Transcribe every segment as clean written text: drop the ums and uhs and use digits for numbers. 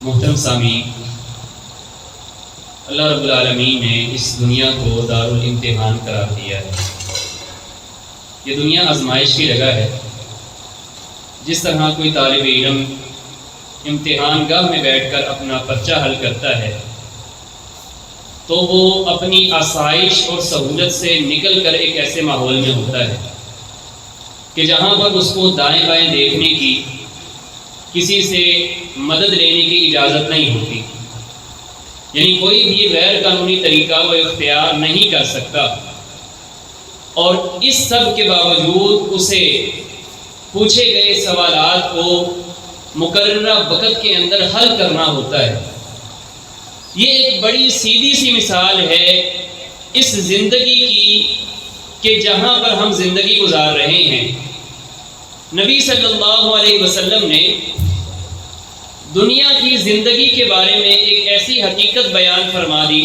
محترم سامعین، اللہ رب العالمین نے اس دنیا کو دارالامتحان قرار دیا ہے۔ یہ دنیا آزمائش کی جگہ ہے۔ جس طرح کوئی طالب علم امتحان گاہ میں بیٹھ کر اپنا پرچہ حل کرتا ہے تو وہ اپنی آسائش اور سہولت سے نکل کر ایک ایسے ماحول میں ہوتا ہے کہ جہاں پر اس کو دائیں بائیں دیکھنے کی، کسی سے مدد لینے کی اجازت نہیں ہوتی، یعنی کوئی بھی غیر قانونی طریقہ وہ اختیار نہیں کر سکتا، اور اس سب کے باوجود اسے پوچھے گئے سوالات کو مقررہ وقت کے اندر حل کرنا ہوتا ہے۔ یہ ایک بڑی سیدھی سی مثال ہے اس زندگی کی کہ جہاں پر ہم زندگی گزار رہے ہیں۔ نبی صلی اللہ علیہ وسلم نے دنیا کی زندگی کے بارے میں ایک ایسی حقیقت بیان فرما دی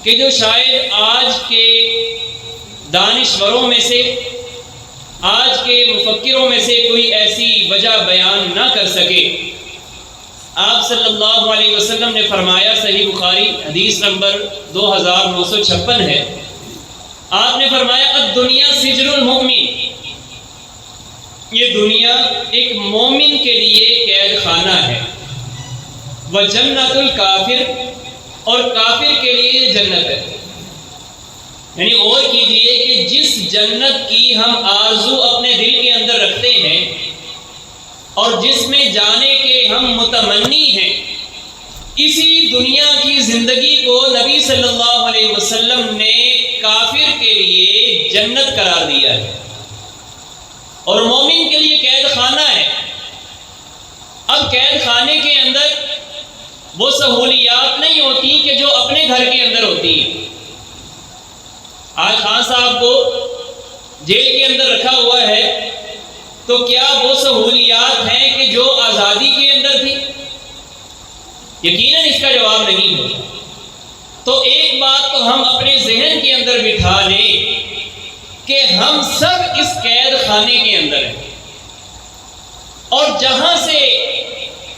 کہ جو شاید آج کے دانشوروں میں سے، آج کے مفکروں میں سے کوئی ایسی وجہ بیان نہ کر سکے۔ آپ صلی اللہ علیہ وسلم نے فرمایا، صحیح بخاری حدیث نمبر 2956 ہے، آپ نے فرمایا الدنیا سجن المؤمن، یہ دنیا ایک مومن کے لیے قید خانہ ہے، وجنت الکافر، اور کافر کے لیے یہ جنت ہے۔ یعنی غور کیجئے کہ جس جنت کی ہم آرزو اپنے دل کے اندر رکھتے ہیں اور جس میں جانے کے ہم متمنی ہیں، اسی دنیا کی زندگی کو نبی صلی اللہ علیہ وسلم نے کافر کے لیے جنت قرار دیا ہے اور مومن کے لیے قید خانہ ہے۔ اب قید خانے کے اندر وہ سہولیات نہیں ہوتی کہ جو اپنے گھر کے اندر ہوتی ہیں۔ آج خان صاحب کو جیل کے اندر رکھا ہوا ہے تو کیا وہ سہولیات ہیں کہ جو آزادی کے اندر تھی؟ یقیناً اس کا جواب نہیں ہوتا۔ تو ایک بات تو ہم اپنے ذہن کے اندر بٹھا لیں کہ ہم سب اس قید خانے کے اندر ہیں، اور جہاں سے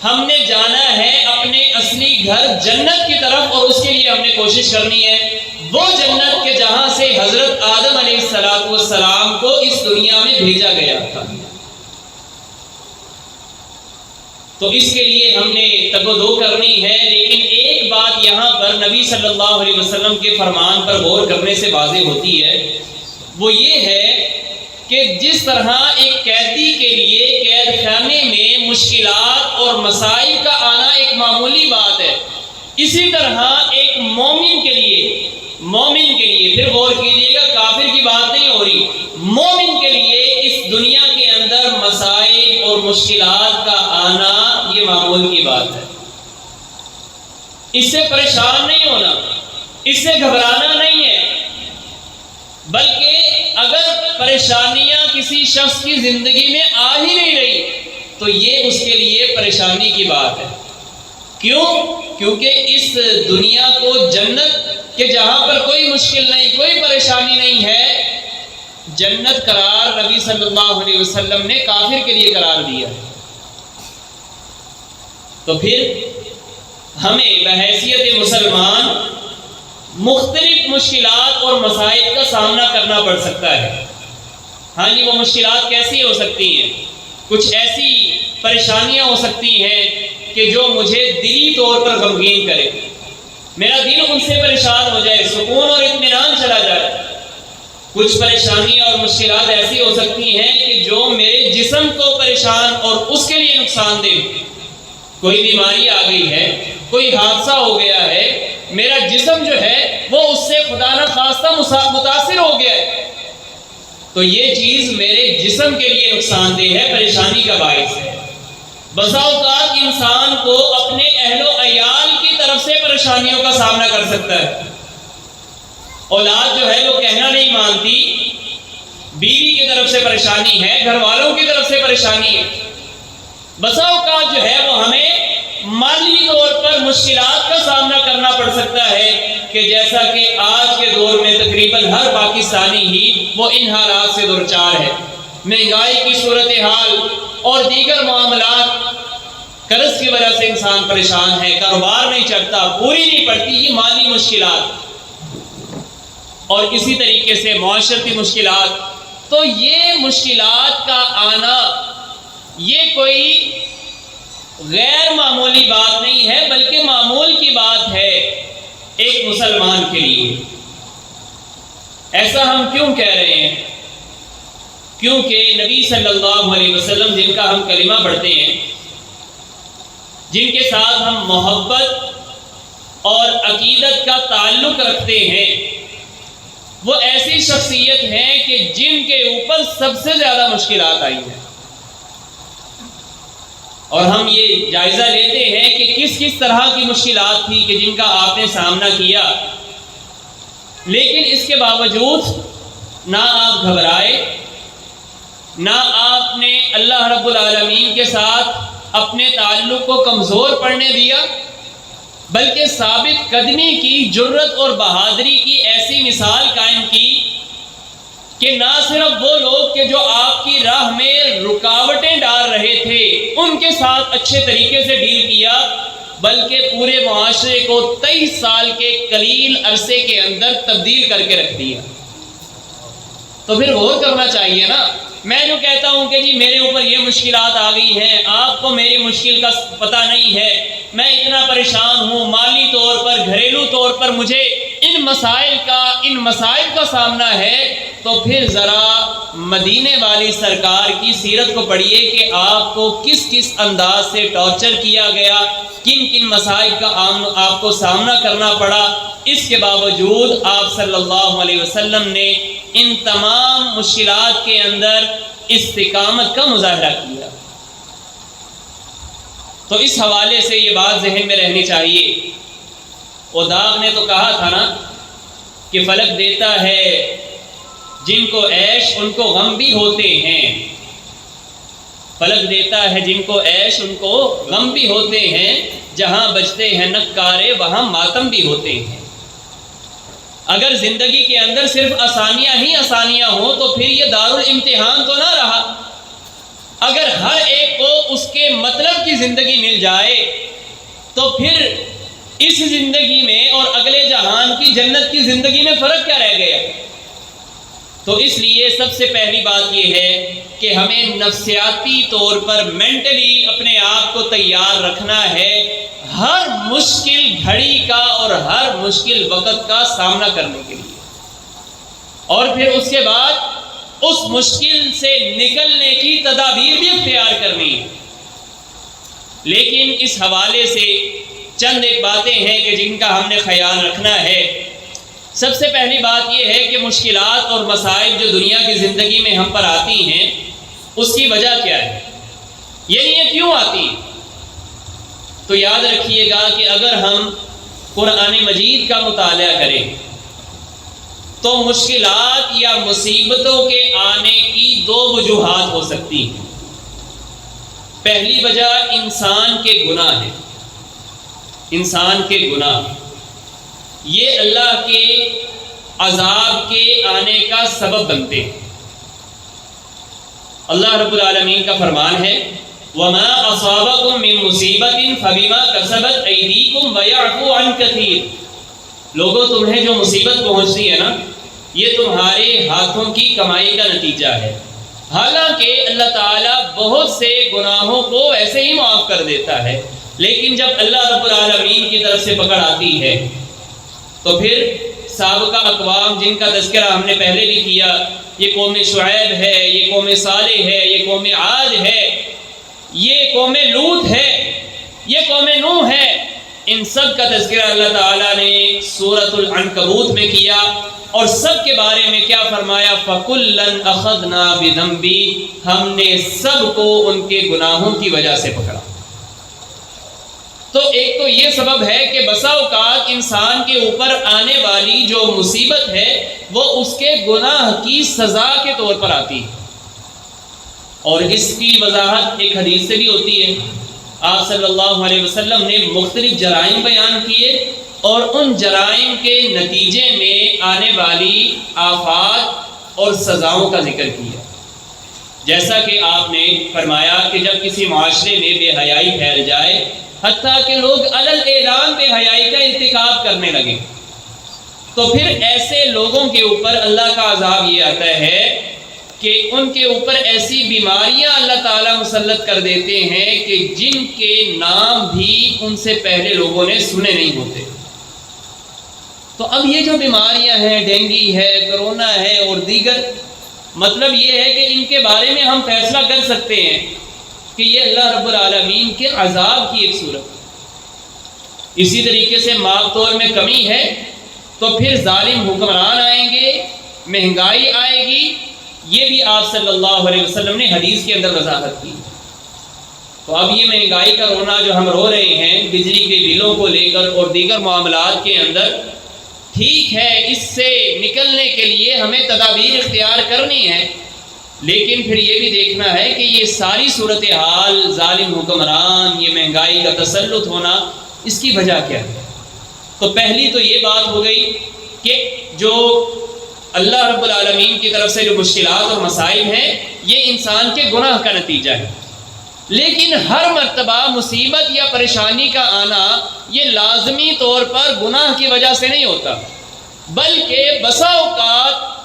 ہم نے جانا ہے اپنے اصلی گھر جنت کی طرف، اور اس کے لیے ہم نے کوشش کرنی ہے وہ جنت کے جہاں سے حضرت آدم علیہ السلام کو اس دنیا میں بھیجا گیا تھا۔ تو اس کے لیے ہم نے تگ و دو کرنی ہے، لیکن ایک بات یہاں پر نبی صلی اللہ علیہ وسلم کے فرمان پر غور کرنے سے واضح ہوتی ہے، وہ یہ ہے کہ جس طرح ایک قیدی کے لیے قید خانے میں مشکلات اور مسائل کا آنا ایک معمولی بات ہے، اسی طرح ایک مومن کے لیے پھر غور کیجیے گا، کافر کی بات نہیں ہو رہی، مومن کے لیے اس دنیا کے اندر مسائل اور مشکلات کا آنا یہ معمول کی بات ہے۔ اس سے پریشان نہیں ہونا، اس سے گھبرانا نہیں ہے، بلکہ اگر پریشانیاں کسی شخص کی زندگی میں آ ہی نہیں رہی تو یہ اس کے لیے پریشانی کی بات ہے۔ کیوں؟ کیونکہ اس دنیا کو جنت کہ جہاں پر کوئی مشکل نہیں، کوئی پریشانی نہیں ہے، جنت قرار نبی صلی اللہ علیہ وسلم نے کافر کے لیے قرار دیا۔ تو پھر ہمیں بحیثیت مسلمان مختلف مشکلات اور مسائل کا سامنا کرنا پڑ سکتا ہے۔ ہاں جی، وہ مشکلات کیسی ہو سکتی ہیں؟ کچھ ایسی پریشانیاں ہو سکتی ہیں کہ جو مجھے دلی طور پر غمگین کرے، میرا دل ان سے پریشان ہو جائے، سکون اور اطمینان چلا جائے۔ کچھ پریشانیاں اور مشکلات ایسی ہو سکتی ہیں کہ جو میرے جسم کو پریشان اور اس کے لیے نقصان دہ، کوئی بیماری آ گئی ہے، کوئی حادثہ ہو گیا ہے، میرا جسم جو ہے وہ اس سے خدا نہ خواستہ متاثر ہو گیا ہے، تو یہ چیز میرے جسم کے لیے نقصان دہ ہے، پریشانی کا باعث ہے۔ بسا اوقات انسان کو اپنے اہل و عیال کی طرف سے پریشانیوں کا سامنا کر سکتا ہے۔ اولاد جو ہے وہ کہنا نہیں مانتی، بیوی کی طرف سے پریشانی ہے، گھر والوں کی طرف سے پریشانی ہے۔ بسا اوقات جو ہے وہ ہمیں مالی طور پر مشکلات کا سامنا کرنا پڑ سکتا ہے کہ جیسا کہ آج کے دور میں تقریباً ہر پاکستانی ہی وہ ان حالات سے دوچار ہے۔ مہنگائی کی صورتحال اور دیگر معاملات قرض کی وجہ سے انسان پریشان ہے، کاروبار نہیں چلتا، پوری نہیں پڑتی، یہ مالی مشکلات، اور اسی طریقے سے معاشرتی مشکلات. تو یہ مشکلات کا آنا یہ کوئی غیر معمولی بات نہیں ہے، بلکہ معمول کی بات ہے ایک مسلمان کے لیے. ایسا ہم کیوں کہہ رہے ہیں؟ کیونکہ نبی صلی اللہ علیہ وسلم جن کا ہم کلمہ پڑھتے ہیں، جن کے ساتھ ہم محبت اور عقیدت کا تعلق رکھتے ہیں، وہ ایسی شخصیت ہیں کہ جن کے اوپر سب سے زیادہ مشکلات آئی ہیں. اور ہم یہ جائزہ لیتے ہیں کہ کس کس طرح کی مشکلات تھی کہ جن کا آپ نے سامنا کیا، لیکن اس کے باوجود نہ آپ گھبرائے، نہ آپ نے اللہ رب العالمین کے ساتھ اپنے تعلق کو کمزور پڑنے دیا، بلکہ ثابت قدمی کی، جرت اور بہادری کی ایسی مثال قائم کی کہ نہ صرف وہ لوگ کہ جو آپ کی راہ میں رکاوٹیں ڈال رہے تھے ان کے ساتھ اچھے طریقے سے ڈیل کیا، بلکہ پورے معاشرے کو 23 سال کے قلیل عرصے کے اندر تبدیل کر کے رکھ دیا. تو پھر غور کرنا چاہیے نا. میں جو کہتا ہوں کہ جی میرے اوپر یہ مشکلات آ گئی ہیں، آپ کو میری مشکل کا پتہ نہیں ہے، میں اتنا پریشان ہوں، مالی طور پر، گھریلو طور پر مجھے ان مسائل کا سامنا ہے، تو پھر ذرا مدینے والی سرکار کی سیرت کو پڑھیے کہ آپ کو کس کس انداز سے ٹارچر کیا گیا، کن کن مسائل کا آپ کو سامنا کرنا پڑا. اس کے باوجود آپ صلی اللہ علیہ وسلم نے ان تمام مشکلات کے اندر استقامت کا مظاہرہ کیا. تو اس حوالے سے یہ بات ذہن میں رہنی چاہیے. اوداغ نے تو کہا تھا نا کہ فلک دیتا ہے جن کو عیش ان کو غم بھی ہوتے ہیں. فلک دیتا ہے جن کو عیش ان کو غم بھی ہوتے ہیں، جہاں بجتے ہیں نکارے وہاں ماتم بھی ہوتے ہیں. اگر زندگی کے اندر صرف آسانیاں ہی آسانیاں ہوں تو پھر یہ دارالامتحان تو نہ رہا. اگر ہر ایک کو اس کے مطلب کی زندگی مل جائے تو پھر اس زندگی میں اور اگلے جہان کی جنت کی زندگی میں فرق کیا رہ گیا؟ تو اس لیے سب سے پہلی بات یہ ہے کہ ہمیں نفسیاتی طور پر مینٹلی اپنے آپ کو تیار رکھنا ہے ہر مشکل گھڑی کا اور ہر مشکل وقت کا سامنا کرنے کے لیے، اور پھر اس کے بعد اس مشکل سے نکلنے کی تدابیر بھی اختیار کرنی ہے. لیکن اس حوالے سے چند ایک باتیں ہیں کہ جن کا ہم نے خیال رکھنا ہے. سب سے پہلی بات یہ ہے کہ مشکلات اور مسائل جو دنیا کی زندگی میں ہم پر آتی ہیں اس کی وجہ کیا ہے، یعنی یہ کیوں آتی ہے. تو یاد رکھیے گا کہ اگر ہم قرآن مجید کا مطالعہ کریں تو مشکلات یا مصیبتوں کے آنے کی دو وجوہات ہو سکتی ہیں. پہلی وجہ انسان کے گناہ ہے. انسان کے گناہ یہ اللہ کے عذاب کے آنے کا سبب بنتے ہیں. اللہ رب العالمین کا فرمان ہے وَمَا أَصَابَكُم مِّن مُّصِيبَةٍ فَبِمَا كَسَبَتْ أَيْدِيكُمْ وَيَعْفُو عَن كَثِيرٍ. لوگوں تمہیں جو مصیبت پہنچتی ہے نا یہ تمہارے ہاتھوں کی کمائی کا نتیجہ ہے. حالانکہ اللہ تعالیٰ بہت سے گناہوں کو ایسے ہی معاف کر دیتا ہے، لیکن جب اللہ رب العالمین کی طرف سے پکڑ آتی ہے تو پھر سابقہ اقوام جن کا تذکرہ ہم نے پہلے بھی کیا، یہ قوم شعیب ہے، یہ قوم صالح ہے، یہ قوم عاد ہے، یہ قوم لوط ہے، یہ قوم نوح ہے، ان سب کا تذکرہ اللہ تعالیٰ نے سورۃ العنکبوت میں کیا اور سب کے بارے میں کیا فرمایا فَكُلًّا أَخَذْنَا بِذَنبِهِ. ہم نے سب کو ان کے گناہوں کی وجہ سے پکڑا. تو ایک تو یہ سبب ہے کہ بسا اوقات انسان کے اوپر آنے والی جو مصیبت ہے وہ اس کے گناہ کی سزا کے طور پر آتی ہے، اور اس کی وضاحت ایک حدیث سے بھی ہوتی ہے. آپ صلی اللہ علیہ وسلم نے مختلف جرائم بیان کیے اور ان جرائم کے نتیجے میں آنے والی آفات اور سزاؤں کا ذکر کیا. جیسا کہ آپ نے فرمایا کہ جب کسی معاشرے میں بے حیائی پھیل جائے، حتیٰ کہ لوگ علل اعلان بے حیائی کا ارتکاب کرنے لگے، تو پھر ایسے لوگوں کے اوپر اللہ کا عذاب یہ آتا ہے کہ ان کے اوپر ایسی بیماریاں اللہ تعالیٰ مسلط کر دیتے ہیں کہ جن کے نام بھی ان سے پہلے لوگوں نے سنے نہیں ہوتے۔ تو اب یہ جو بیماریاں ہیں، ڈینگی ہے، کرونا ہے اور دیگر، مطلب یہ ہے کہ ان کے بارے میں ہم فیصلہ کر سکتے ہیں کہ یہ اللہ رب العالمین کے عذاب کی ایک صورت۔ اسی طریقے سے مال طور میں کمی ہے تو پھر ظالم حکمران آئیں گے، مہنگائی آئے گی، یہ بھی آپ صلی اللہ علیہ وسلم نے حدیث کے اندر وضاحت کی۔ تو اب یہ مہنگائی کا رونا جو ہم رو رہے ہیں بجلی کے بلوں کو لے کر اور دیگر معاملات کے اندر، ٹھیک ہے، اس سے نکلنے کے لیے ہمیں تدابیر اختیار کرنی ہے، لیکن پھر یہ بھی دیکھنا ہے کہ یہ ساری صورتحال، ظالم حکمران، یہ مہنگائی کا تسلط ہونا، اس کی وجہ کیا ہے؟ تو پہلی تو یہ بات ہو گئی کہ جو اللہ رب العالمین کی طرف سے جو مشکلات اور مسائل ہیں یہ انسان کے گناہ کا نتیجہ ہے، لیکن ہر مرتبہ مصیبت یا پریشانی کا آنا یہ لازمی طور پر گناہ کی وجہ سے نہیں ہوتا، بلکہ بسا اوقات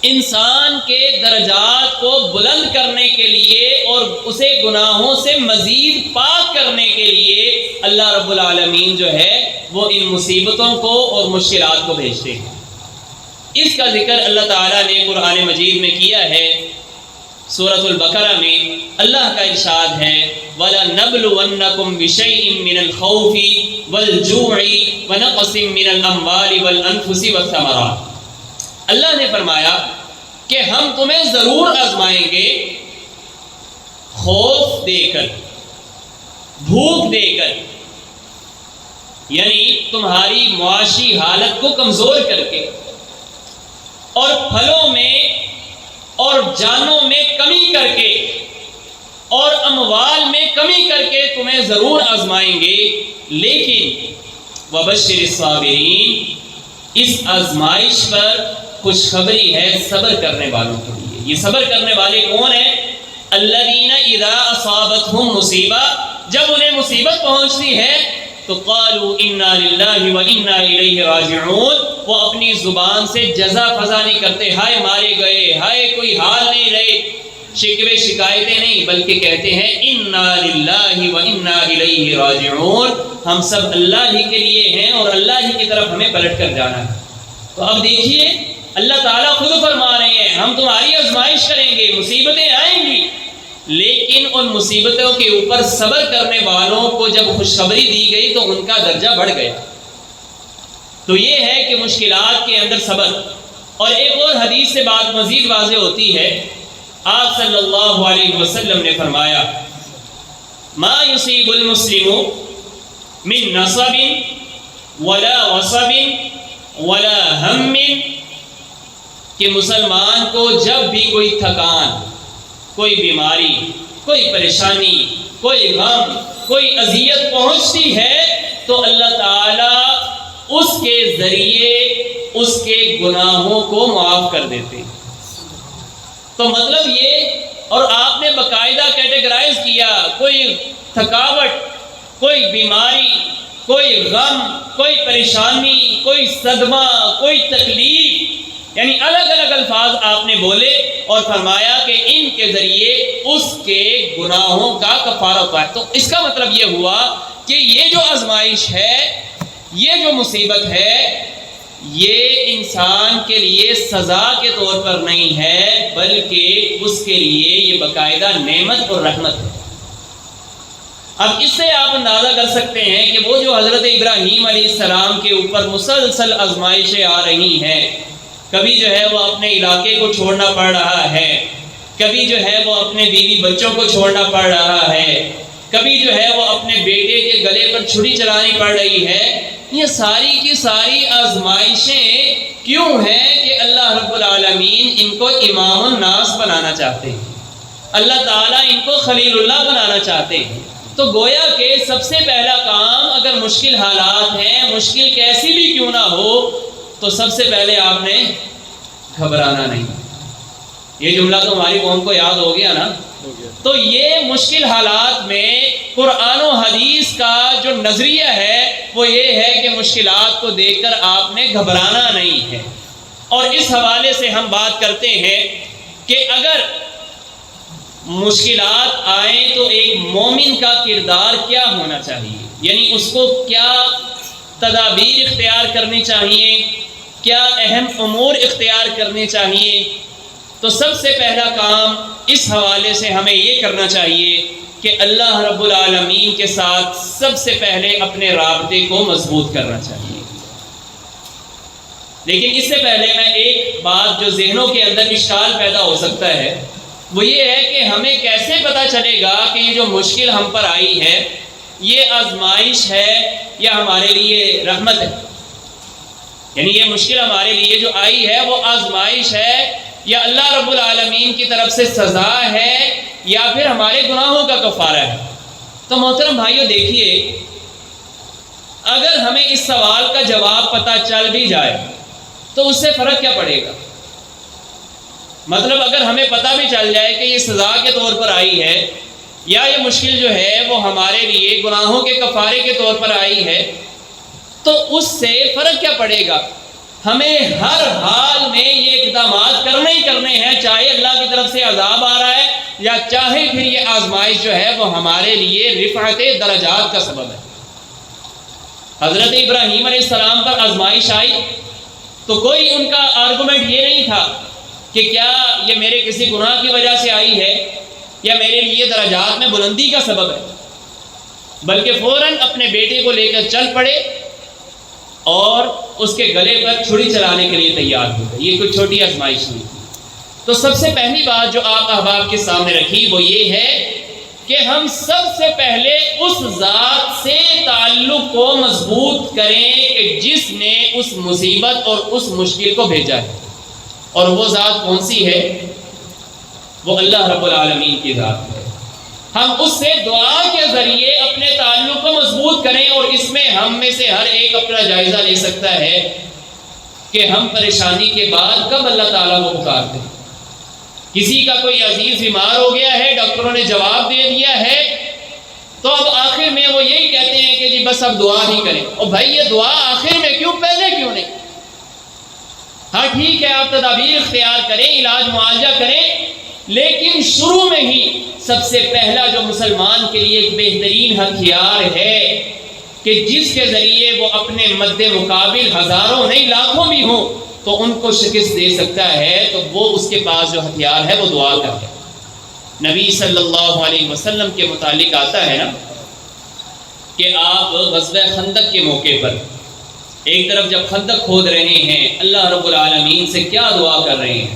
انسان کے درجات کو بلند کرنے کے لیے اور اسے گناہوں سے مزید پاک کرنے کے لیے اللہ رب العالمین جو ہے وہ ان مصیبتوں کو اور مشکلات کو بھیجتے ہیں۔ اس کا ذکر اللہ تعالیٰ نے قرآن مجید میں کیا ہے۔ سورۃ البقرہ میں اللہ کا ارشاد ہے وَلَنَبْلُوَنَّكُمْ بِشَيْءٍ مِّنَ الْخَوْفِ وَالْجُوعِ وَنَقْصٍ مِّنَ الْأَمْوَالِ وَالْأَنفُسِ وَالثَّمَرَاتِ۔ اللہ نے فرمایا کہ ہم تمہیں ضرور آزمائیں گے، خوف دے کر، بھوک دے کر، یعنی تمہاری معاشی حالت کو کمزور کر کے، اور پھلوں میں اور جانوں میں کمی کر کے اور اموال میں کمی کر کے تمہیں ضرور آزمائیں گے، لیکن وبشر الصابرین، اس آزمائش پر خوشخبری ہے صبر کرنے والوں کے لیے۔ یہ صبر کرنے والے کون ہیں؟ الذین اذا اصابتہم مصیبہ، جب انہیں مصیبت پہنچتی ہے تو قالوا انا للہ وانا الیہ راجعون، وہ اپنی زبان سے جزا فضا نہیں کرتے، ہائے مارے گئے، ہائے کوئی حال نہیں رہے، شکوے شکایتیں نہیں، بلکہ کہتے ہیں انا للہ وانا الیہ راجعون، ہم سب اللہ ہی کے لیے ہیں اور اللہ ہی کی طرف ہمیں پلٹ کر جانا ہے۔ تو اب دیکھیے اللہ تعالیٰ خود فرما رہے ہیں ہم تمہاری آزمائش کریں گے، مصیبتیں آئیں گی، لیکن ان مصیبتوں کے اوپر صبر کرنے والوں کو جب خوشخبری دی گئی تو ان کا درجہ بڑھ گیا۔ تو یہ ہے کہ مشکلات کے اندر صبر۔ اور ایک اور حدیث سے بات مزید واضح ہوتی ہے، آپ صلی اللہ علیہ وسلم نے فرمایا ما یصیب المسلم من نصب ولا وصب ولا ہم، کہ مسلمان کو جب بھی کوئی تھکان، کوئی بیماری، کوئی پریشانی، کوئی غم، کوئی اذیت پہنچتی ہے تو اللہ تعالیٰ اس کے ذریعے اس کے گناہوں کو معاف کر دیتے ہیں۔ تو مطلب یہ، اور آپ نے باقاعدہ کیٹیگرائز کیا، کوئی تھکاوٹ، کوئی بیماری، کوئی غم، کوئی پریشانی، کوئی صدمہ، کوئی تکلیف، یعنی الگ الگ الفاظ آپ نے بولے اور فرمایا کہ ان کے ذریعے اس کے گناہوں کا کفارہ ہوتا ہے۔ تو اس کا مطلب یہ ہوا کہ یہ جو آزمائش ہے، یہ جو مصیبت ہے، یہ انسان کے لیے سزا کے طور پر نہیں ہے، بلکہ اس کے لیے یہ باقاعدہ نعمت اور رحمت ہے۔ اب اس سے آپ اندازہ کر سکتے ہیں کہ وہ جو حضرت ابراہیم علیہ السلام کے اوپر مسلسل آزمائشیں آ رہی ہیں، کبھی جو ہے وہ اپنے علاقے کو چھوڑنا پڑ رہا ہے، کبھی جو ہے وہ اپنے بیوی بچوں کو چھوڑنا پڑ رہا ہے، کبھی جو ہے وہ اپنے بیٹے کے گلے پر چھری چلانی پڑ رہی ہے، یہ ساری کی ساری آزمائشیں کیوں ہیں؟ کہ اللہ رب العالمین ان کو امام الناس بنانا چاہتے ہیں، اللہ تعالیٰ ان کو خلیل اللہ بنانا چاہتے ہیں۔ تو گویا کہ سب سے پہلا کام، اگر مشکل حالات ہیں، مشکل کیسی بھی کیوں نہ ہو، تو سب سے پہلے آپ نے گھبرانا نہیں، یہ جملہ تو ہماری قوم کو یاد ہو گیا نا. تو یہ مشکل حالات میں قرآن و حدیث کا جو نظریہ ہے وہ یہ ہے کہ مشکلات کو دیکھ کر آپ نے گھبرانا نہیں ہے. اور اس حوالے سے ہم بات کرتے ہیں کہ اگر مشکلات آئیں تو ایک مومن کا کردار کیا ہونا چاہیے، یعنی اس کو کیا تدابیر اختیار کرنی چاہیے، کیا اہم امور اختیار کرنے چاہیے. تو سب سے پہلا کام اس حوالے سے ہمیں یہ کرنا چاہیے کہ اللہ رب العالمین کے ساتھ سب سے پہلے اپنے رابطے کو مضبوط کرنا چاہیے. لیکن اس سے پہلے میں ایک بات جو ذہنوں کے اندر اشکال پیدا ہو سکتا ہے وہ یہ ہے کہ ہمیں کیسے پتہ چلے گا کہ یہ جو مشکل ہم پر آئی ہے یہ آزمائش ہے یا ہمارے لیے رحمت ہے. یعنی یہ مشکل ہمارے لیے جو آئی ہے وہ آزمائش ہے یا اللہ رب العالمین کی طرف سے سزا ہے یا پھر ہمارے گناہوں کا کفارہ ہے. تو محترم بھائیوں دیکھیے، اگر ہمیں اس سوال کا جواب پتہ چل بھی جائے تو اس سے فرق کیا پڑے گا؟ مطلب اگر ہمیں پتہ بھی چل جائے کہ یہ سزا کے طور پر آئی ہے یا یہ مشکل جو ہے وہ ہمارے لیے گناہوں کے کفارے کے طور پر آئی ہے تو اس سے فرق کیا پڑے گا؟ ہمیں ہر حال میں یہ اقدامات کرنے ہی کرنے ہیں، چاہے اللہ کی طرف سے عذاب آ رہا ہے یا چاہے پھر یہ آزمائش جو ہے وہ ہمارے لیے رفعت درجات کا سبب ہے. حضرت ابراہیم علیہ السلام پر آزمائش آئی تو کوئی ان کا آرگومنٹ یہ نہیں تھا کہ کیا یہ میرے کسی گناہ کی وجہ سے آئی ہے یا میرے لیے درجات میں بلندی کا سبب ہے، بلکہ فوراً اپنے بیٹے کو لے کر چل پڑے اور اس کے گلے پر چھری چلانے کے لیے تیار ہو گئے. یہ کوئی چھوٹی آزمائش نہیں. تو سب سے پہلی بات جو آپ احباب کے سامنے رکھی وہ یہ ہے کہ ہم سب سے پہلے اس ذات سے تعلق کو مضبوط کریں کہ جس نے اس مصیبت اور اس مشکل کو بھیجا ہے. اور وہ ذات کون سی ہے؟ وہ اللہ رب العالمین کی ذات ہے. ہم اس سے دعا کے ذریعے اپنے تعلق کو مضبوط کریں. اور اس میں ہم میں سے ہر ایک اپنا جائزہ لے سکتا ہے کہ ہم پریشانی کے بعد کب اللہ تعالیٰ کو پکارتے ہیں. کسی کا کوئی عزیز بیمار ہو گیا ہے، ڈاکٹروں نے جواب دے دیا ہے، تو اب آخر میں وہ یہی کہتے ہیں کہ جی بس اب دعا ہی کریں. اور بھائی یہ دعا آخر میں کیوں، پہلے کیوں نہیں؟ ہاں ٹھیک ہے آپ تدابیر اختیار کریں، علاج معالجہ کریں، لیکن شروع میں ہی سب سے پہلا جو مسلمان کے لیے ایک بہترین ہتھیار ہے کہ جس کے ذریعے وہ اپنے مد مقابل ہزاروں نہیں لاکھوں بھی ہوں تو ان کو شکست دے سکتا ہے، تو وہ اس کے پاس جو ہتھیار ہے وہ دعا کا ہے. نبی صلی اللہ علیہ وسلم کے متعلق آتا ہے نا کہ آپ غزوہ خندق کے موقع پر ایک طرف جب خندق کھود رہے ہیں اللہ رب العالمین سے کیا دعا کر رہے ہیں؟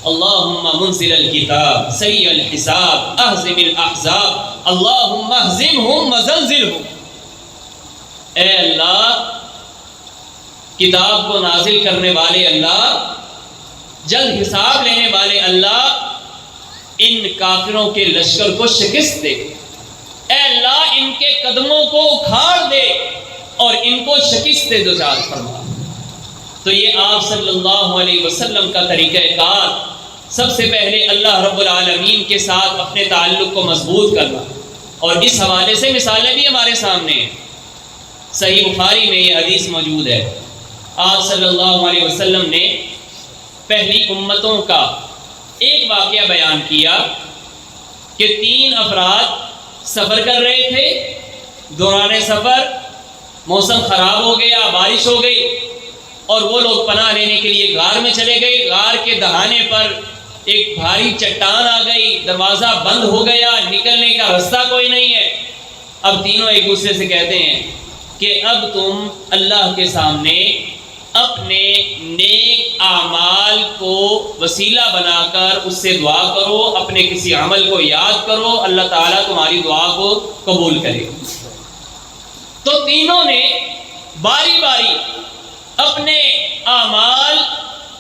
اللہم منزل الکتاب سریع الحساب اہزم الاحزاب اللہم اہزمہم وزلزلہم. اے اللہ، کتاب کو نازل کرنے والے اللہ، جلد حساب لینے والے اللہ، ان کافروں کے لشکر کو شکست دے. اے اللہ ان کے قدموں کو اکھاڑ دے اور ان کو شکست دے دو ذات فرما. تو یہ آپ صلی اللہ علیہ وسلم کا طریقہ کار، سب سے پہلے اللہ رب العالمین کے ساتھ اپنے تعلق کو مضبوط کرنا. اور اس حوالے سے مثالیں بھی ہمارے سامنے ہیں. صحیح بخاری میں یہ حدیث موجود ہے. آپ صلی اللہ علیہ وسلم نے پہلی امتوں کا ایک واقعہ بیان کیا کہ 3 افراد سفر کر رہے تھے. دوران سفر موسم خراب ہو گیا، بارش ہو گئی اور وہ لوگ پناہ لینے کے لیے غار میں چلے گئے. غار کے دہانے پر ایک بھاری چٹان آ گئی، دروازہ بند ہو گیا، نکلنے کا راستہ کوئی نہیں ہے. اب تینوں ایک دوسرے سے کہتے ہیں کہ اب تم اللہ کے سامنے اپنے نیک اعمال کو وسیلہ بنا کر اس سے دعا کرو، اپنے کسی عمل کو یاد کرو، اللہ تعالیٰ تمہاری دعا کو قبول کرے. تو تینوں نے باری باری اپنے اعمال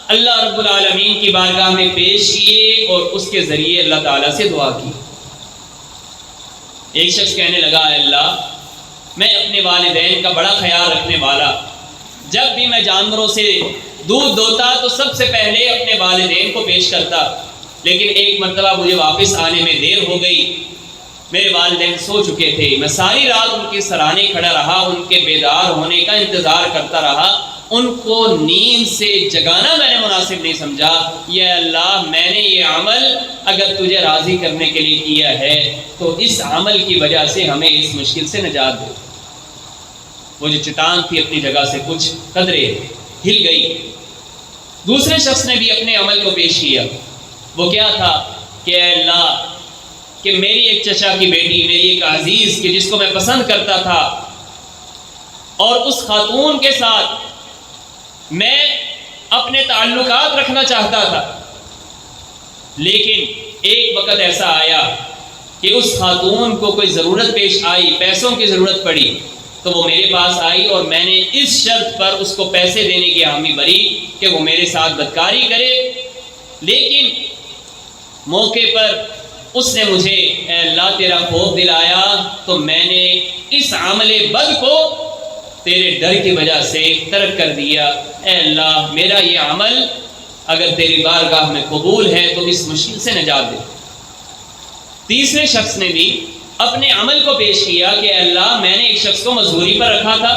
اللہ رب العالمین کی بارگاہ میں پیش کیے اور اس کے ذریعے اللہ تعالیٰ سے دعا کی. ایک شخص کہنے لگا، اے اللہ، میں اپنے والدین کا بڑا خیال رکھنے والا، جب بھی میں جانوروں سے دودھ دوتا تو سب سے پہلے اپنے والدین کو پیش کرتا. لیکن ایک مرتبہ مجھے واپس آنے میں دیر ہو گئی، میرے والدین سو چکے تھے، میں ساری رات ان کے سرانے کھڑا رہا، ان کے بیدار ہونے کا انتظار کرتا رہا، ان کو نیند سے جگانا میں نے مناسب نہیں سمجھا۔ یا اللہ، میں نے یہ عمل اگر تجھے راضی کرنے کے لیے کیا ہے تو اس عمل کی وجہ سے ہمیں اس مشکل سے نجات دے۔ وہ جو چٹان تھی اپنی جگہ سے کچھ قدرے ہل گئی۔ دوسرے شخص نے بھی اپنے عمل کو پیش کیا، وہ کیا تھا کہ اے اللہ، کہ میری ایک چچا کی بیٹی، میری ایک عزیز کہ جس کو میں پسند کرتا تھا، اور اس خاتون کے ساتھ میں اپنے تعلقات رکھنا چاہتا تھا، لیکن ایک وقت ایسا آیا کہ اس خاتون کو کوئی ضرورت پیش آئی، پیسوں کی ضرورت پڑی، تو وہ میرے پاس آئی اور میں نے اس شرط پر اس کو پیسے دینے کی حامی بھری کہ وہ میرے ساتھ بدکاری کرے، لیکن موقع پر اس نے مجھے اے اللہ تیرا خوف دلایا تو میں نے اس عمل بد کو تیرے ڈر کی وجہ سے ترک کر دیا۔ اے اللہ، میرا یہ عمل اگر تیری بارگاہ میں قبول ہے تو اس مشکل سے نجات دے۔ تیسرے شخص نے بھی اپنے عمل کو پیش کیا کہ اے اللہ، میں نے ایک شخص کو مزدوری پر رکھا تھا،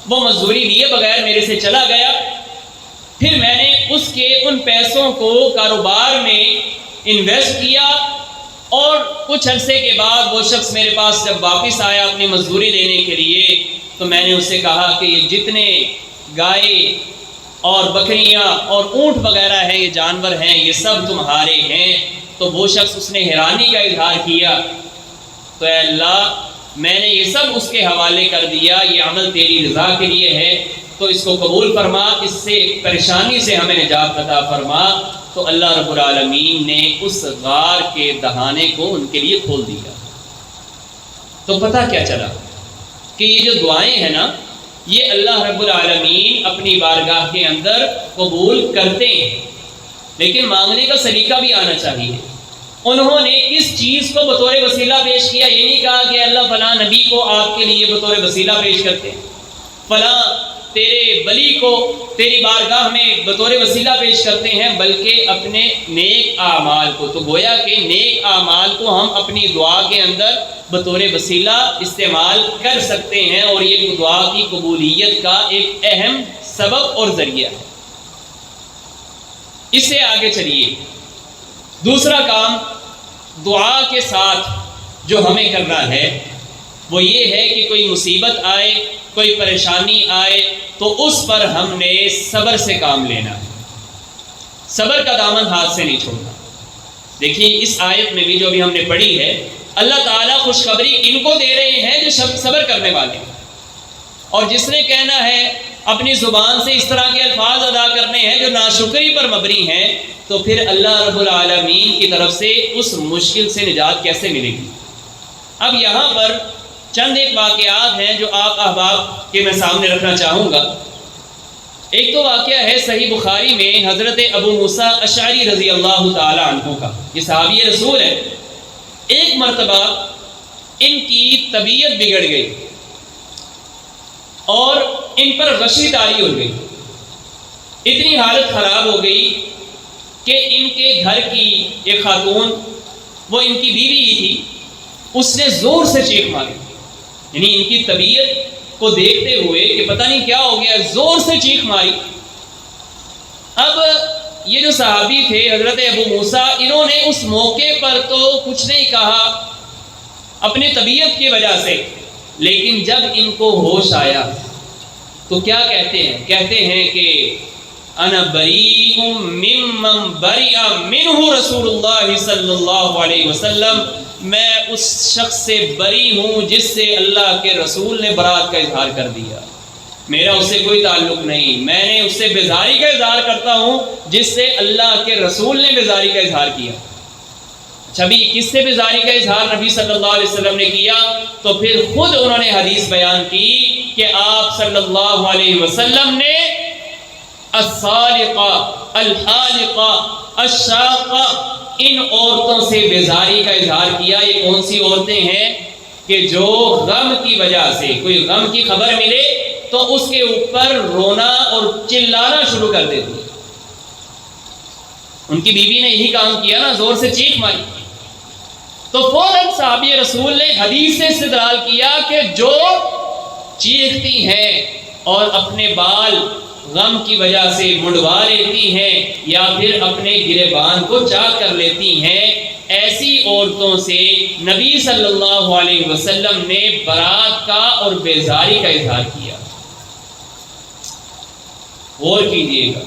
وہ مزدوری لیے بغیر میرے سے چلا گیا، پھر میں نے اس کے ان پیسوں کو کاروبار میں انویسٹ کیا، اور کچھ عرصے کے بعد وہ شخص میرے پاس جب واپس آیا اپنی مزدوری لینے کے لیے تو میں نے اس سے کہا کہ یہ جتنے گائے اور بکریاں اور اونٹ وغیرہ ہیں، یہ جانور ہیں، یہ سب تمہارے ہیں۔ تو وہ شخص اس نے حیرانی کا اظہار کیا، تو اے اللہ، میں نے یہ سب اس کے حوالے کر دیا، یہ عمل تیری رضا کے لیے ہے تو اس کو قبول فرما، اس سے پریشانی سے ہمیں نجات عطا فرما۔ تو اللہ رب العالمین نے اس غار کے دہانے کو ان کے لیے کھول دیا۔ تو پتہ کیا چلا کہ یہ جو دعائیں ہیں نا، یہ اللہ رب العالمین اپنی بارگاہ کے اندر قبول کرتے ہیں، لیکن مانگنے کا سلیقہ بھی آنا چاہیے۔ انہوں نے کس چیز کو بطور وسیلہ پیش کیا؟ یہ نہیں کہا کہ اللہ فلاں نبی کو آپ کے لیے بطور وسیلہ پیش کرتے ہیں، فلاں تیرے ولی کو تیری بارگاہ میں بطور وسیلہ پیش کرتے ہیں، بلکہ اپنے نیک اعمال کو۔ تو گویا کہ نیک اعمال کو ہم اپنی دعا کے اندر بطور وسیلہ استعمال کر سکتے ہیں، اور یہ دعا کی قبولیت کا ایک اہم سبب اور ذریعہ ہے۔ اس سے آگے چلیے، دوسرا کام دعا کے ساتھ جو ہمیں کرنا ہے وہ یہ ہے کہ کوئی مصیبت آئے، کوئی پریشانی آئے تو اس پر ہم نے صبر سے کام لینا ہے، صبر کا دامن ہاتھ سے نہیں چھوڑنا۔ دیکھیے اس آیت میں بھی جو بھی ہم نے پڑھی ہے، اللہ تعالیٰ خوشخبری ان کو دے رہے ہیں جو صبر کرنے والے ہیں، اور جس نے کہنا ہے اپنی زبان سے اس طرح کے الفاظ ادا کرنے ہیں جو ناشکری پر مبنی ہیں، تو پھر اللہ رب العالمین کی طرف سے اس مشکل سے نجات کیسے ملے گی؟ اب یہاں پر چند ایک واقعات ہیں جو آپ احباب کے میں سامنے رکھنا چاہوں گا۔ ایک تو واقعہ ہے صحیح بخاری میں حضرت ابو موسیٰ اشعری رضی اللہ تعالی عنہ کا، یہ صحابی رسول ہے۔ ایک مرتبہ ان کی طبیعت بگڑ گئی اور ان پر غشی طاری ہو گئی، اتنی حالت خراب ہو گئی کہ ان کے گھر کی ایک خاتون، وہ ان کی بیوی ہی تھی، اس نے زور سے چیخ ماری، یعنی ان کی طبیعت کو دیکھتے ہوئے کہ پتہ نہیں کیا ہو گیا، زور سے چیخ ماری۔ اب یہ جو صحابی تھے حضرت ابو موسیٰ، انہوں نے اس موقع پر تو کچھ نہیں کہا اپنی طبیعت کی وجہ سے، لیکن جب ان کو ہوش آیا تو کیا کہتے ہیں؟ کہتے ہیں کہ انا بریء ممن برئ منہ رسول اللہ صلی اللہ علیہ وسلم، میں اس شخص سے بری ہوں جس سے اللہ کے رسول نے برات کا اظہار کر دیا، میرا اس سے کوئی تعلق نہیں، میں نے اس سے بیزاری کا اظہار کرتا ہوں جس سے اللہ کے رسول نے بیزاری کا اظہار کیا۔ اچھا بھی کس سے بیزاری کا اظہار نبی صلی اللہ علیہ وسلم نے کیا؟ تو پھر خود انہوں نے حدیث بیان کی کہ آپ صلی اللہ علیہ وسلم نے الصالقہ، الحالقہ، الشاقہ، ان عورتوں سے بیزاری کا اظہار کیا۔ یہ کون سی عورتیں ہیں؟ کہ جو غم کی وجہ سے، کوئی غم کی خبر ملے تو اس کے اوپر رونا اور چلانا شروع کر دیتی۔ ان کی بیوی نے یہی کام کیا نا، زور سے چیخ ماری، تو فوراً صحابی رسول نے حدیث سے استدلال کیا کہ جو چیختی ہیں اور اپنے بال غم کی وجہ سے منڈوا لیتی ہیں یا پھر اپنے گریبان کو چاک کر لیتی ہیں، ایسی عورتوں سے نبی صلی اللہ علیہ وسلم نے برات کا اور بیزاری کا اظہار کیا۔ غور کیجیے گا،